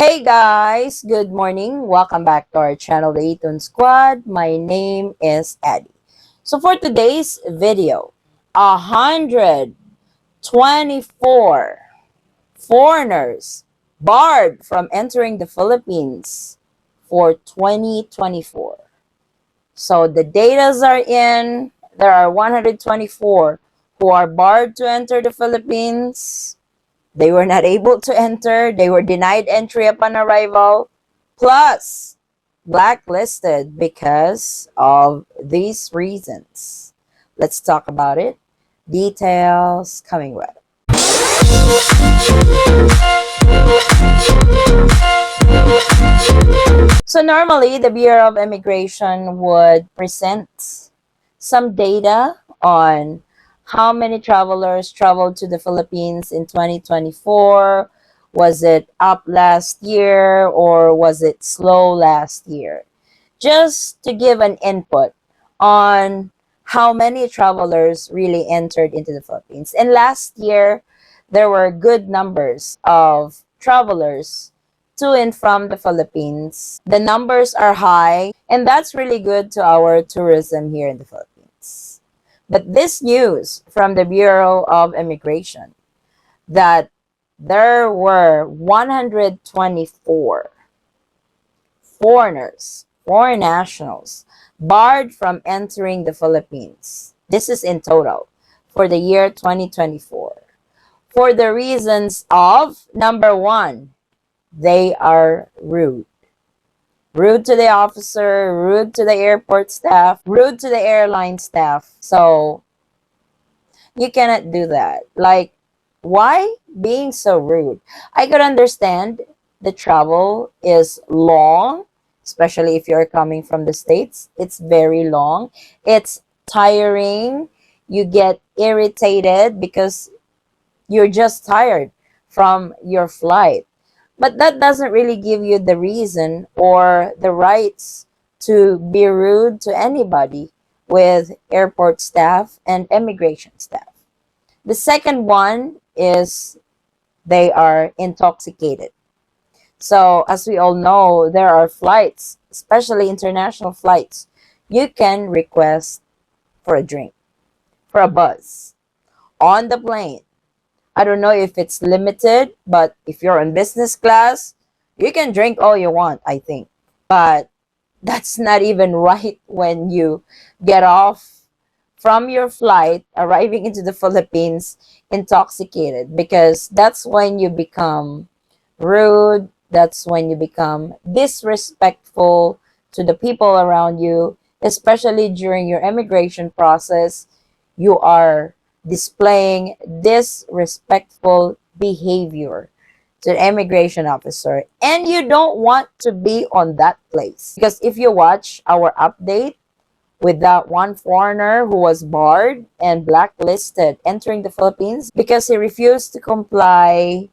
Hey guys, good morning. Welcome back to our channel, the Eton Squad. My name is Eddie. So for today's video, 124 foreigners barred from entering the Philippines for 2024. So the datas are in. There are 124 who are barred to enter the Philippines. They were not able to enter. They were denied entry upon arrival. Plus, blacklisted because of these reasons. Let's talk about it. Details coming up. So normally, the Bureau of Immigration would present some data on how many travelers traveled to the Philippines in 2024. Was it up last year or was it slow last year? Just to give an input on how many travelers really entered into the Philippines. And last year, there were good numbers of travelers to and from the Philippines. The numbers are high, and that's really good to our tourism here in the Philippines. But this news from the Bureau of Immigration that there were 124 foreigners, foreign nationals, barred from entering the Philippines. This is in total for the year 2024. For the reasons of number one, they are rude. Rude to the officer, rude to the airport staff, rude to the airline staff. So you cannot do that. Like, why being so rude? I could understand the travel is long, especially if you're coming from the States. It's very long. It's tiring. You get irritated because you're just tired from your flight. But that doesn't really give you the reason or the rights to be rude to anybody with airport staff and immigration staff. The second one is they are intoxicated. So, as we all know, there are flights, especially international flights, you can request for a drink, for a buzz on the plane. I don't know if it's limited, but if you're in business class, you can drink all you want, I think. But that's not even right when you get off from your flight, arriving into the Philippines intoxicated, because that's when you become rude, that's when you become disrespectful to the people around you, especially during your immigration process. You are displaying disrespectful behavior to the immigration officer, and you don't want to be on that place. Because if you watch our update with that one foreigner who was barred and blacklisted entering the Philippines because he refused to comply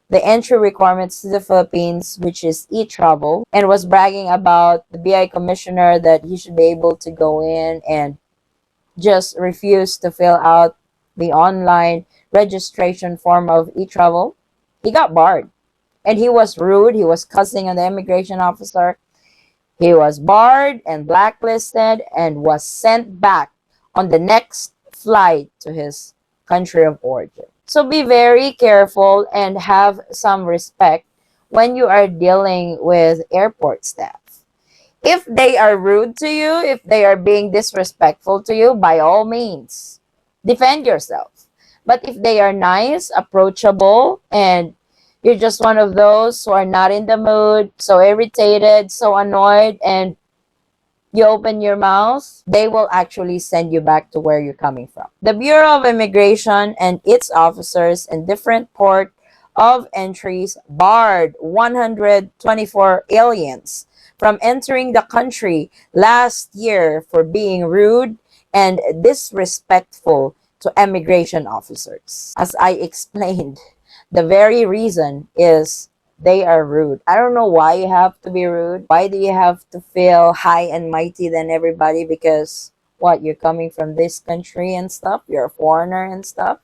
the entry requirements to the Philippines, which is e-travel, and was bragging about the BI commissioner that he should be able to go in and just refused to fill out the online registration form of e-travel. He got barred. And he was rude. He was cussing on the immigration officer. He was barred and blacklisted and was sent back on the next flight to his country of origin. So be very careful and have some respect when you are dealing with airport staff. If they are rude to you, if they are being disrespectful to you, by all means, defend yourself. But if they are nice, approachable, and you're just one of those who are not in the mood, so irritated, so annoyed, and you open your mouth, they will actually send you back to where you're coming from. The Bureau of Immigration and its officers in different port of entries barred 124 aliens from entering the country last year for being rude and disrespectful to immigration officers. As I explained, the very reason is they are rude. I don't know why you have to be rude. Why do you have to feel high and mighty than everybody? Because what, you're coming from this country and stuff? You're a foreigner and stuff?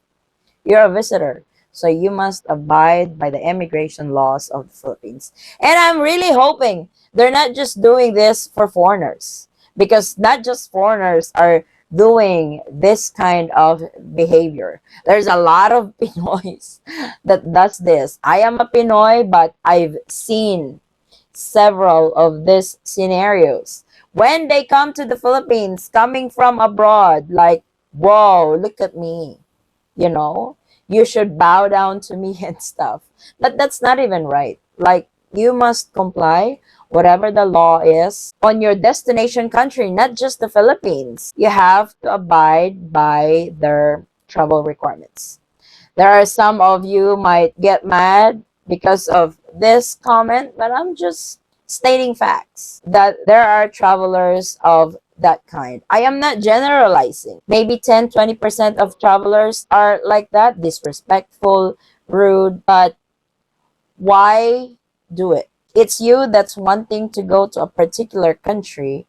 You're a visitor. So you must abide by the immigration laws of the Philippines. And I'm really hoping they're not just doing this for foreigners, because not just foreigners are doing this kind of behavior. There's a lot of Pinoys that does this. I am a Pinoy, but I've seen several of these scenarios. When they come to the Philippines, coming from abroad, like, whoa, look at me, you know, you should bow down to me and stuff. But that's not even right. Like, you must comply whatever the law is on your destination country, not just the Philippines. You have to abide by their travel requirements. There are some of you might get mad because of this comment, but I'm just stating facts that there are travelers of that kind. I am not generalizing. Maybe 10-20% of travelers are like that, disrespectful, rude, but why do it? It's you that's wanting to go to a particular country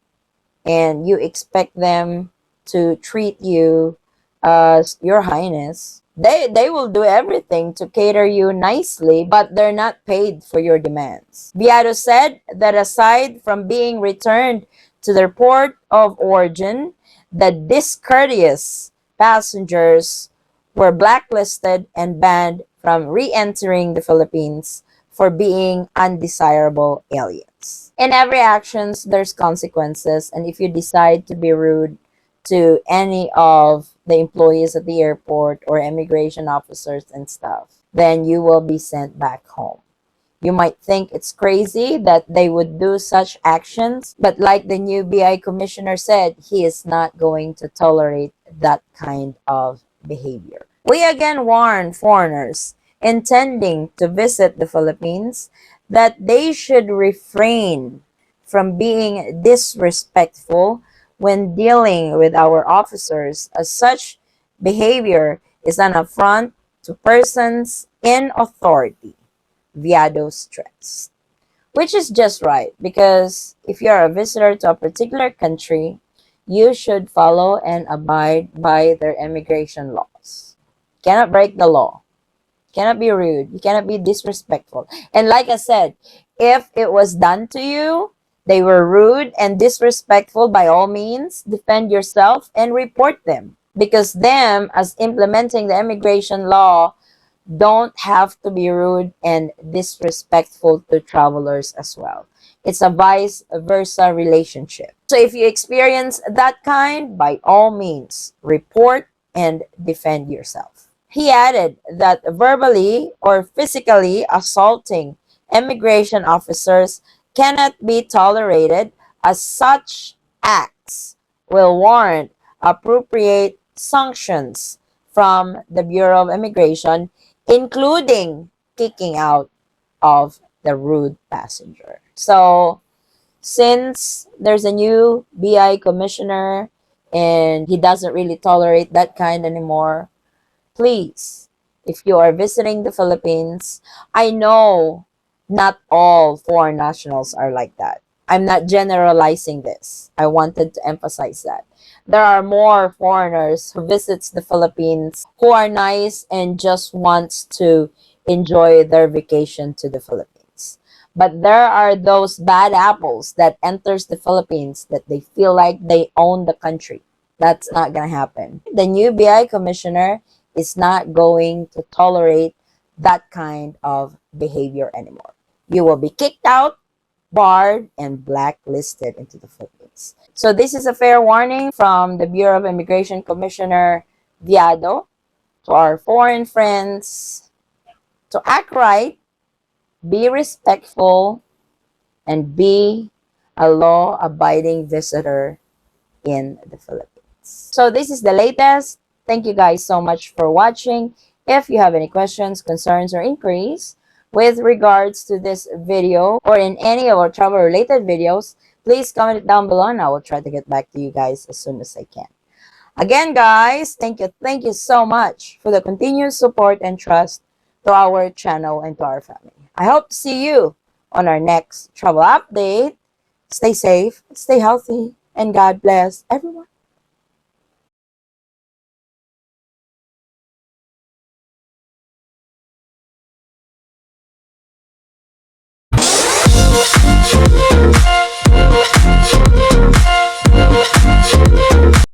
and you expect them to treat you as your highness. They will do everything to cater you nicely, but they're not paid for your demands. Viado said that aside from being returned to their port of origin, the discourteous passengers were blacklisted and banned from re-entering the Philippines for being undesirable aliens. In every actions, there's consequences, and if you decide to be rude to any of the employees at the airport or immigration officers and stuff, then you will be sent back home. You might think it's crazy that they would do such actions, but like the new BI commissioner said, he is not going to tolerate that kind of behavior. We again warn foreigners intending to visit the Philippines that they should refrain from being disrespectful when dealing with our officers, as such behavior is an affront to persons in authority. Viado stress, which is just right, because if you are a visitor to a particular country, you should follow and abide by their immigration laws. Cannot break the law, cannot be rude, you cannot be disrespectful. And like I said, if it was done to you, they were rude and disrespectful, by all means, defend yourself and report them. Because them, as implementing the immigration law, don't have to be rude and disrespectful to travelers as well. It's a vice versa relationship. So if you experience that kind, by all means, report and defend yourself. He added that verbally or physically assaulting immigration officers cannot be tolerated, as such acts will warrant appropriate sanctions from the Bureau of Immigration, including kicking out of the rude passenger. So, since there's a new BI commissioner and he doesn't really tolerate that kind anymore, please, if you are visiting the Philippines, I know not all foreign nationals are like that. I'm not generalizing this. I wanted to emphasize that. There are more foreigners who visits the Philippines who are nice and just wants to enjoy their vacation to the Philippines. But there are those bad apples that enters the Philippines that they feel like they own the country. That's not going to happen. The new BI commissioner is not going to tolerate that kind of behavior anymore. You will be kicked out, barred, and blacklisted into the Philippines. So this is a fair warning from the Bureau of Immigration Commissioner Viado to our foreign friends to act right, be respectful, and be a law-abiding visitor in the Philippines. So this is the latest. Thank you guys so much for watching. If you have any questions, concerns, or inquiries with regards to this video or in any of our travel related videos, please comment it down below and I will try to get back to you guys as soon as I can. Again, guys, thank you so much for the continued support and trust to our channel and to our family. I hope to see you on our next travel update. Stay safe, stay healthy, and God bless everyone.